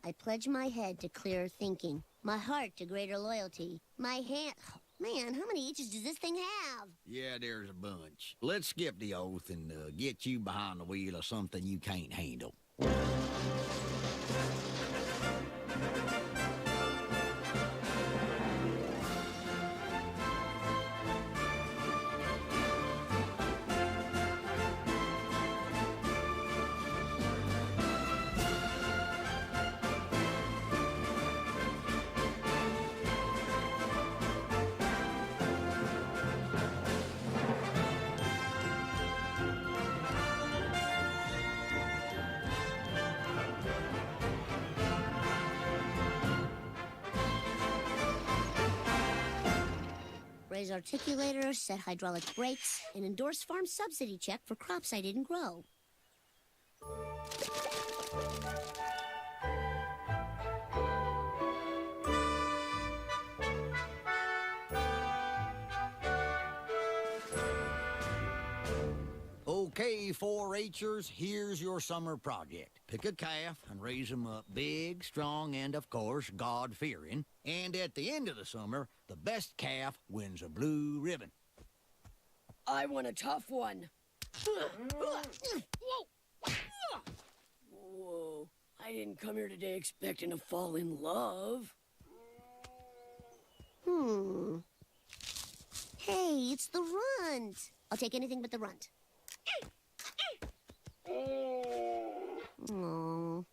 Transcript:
I pledge my head to clearer thinking, my heart to greater loyalty, my hand... Man, how many H's does this thing have? Yeah, there's a bunch. Let's skip the oath and get you behind the wheel of something you can't handle. Raise articulator, set hydraulic brakes, and endorse farm subsidy check for crops I didn't grow. Okay, 4-H'ers, here's your summer project. Pick a calf and raise them up big, strong, and, of course, God-fearing. And at the end of the summer, the best calf wins a blue ribbon. I want a tough one. Whoa. I didn't come here today expecting to fall in love. Hey, it's the runt. I'll take anything but the runt. Oh.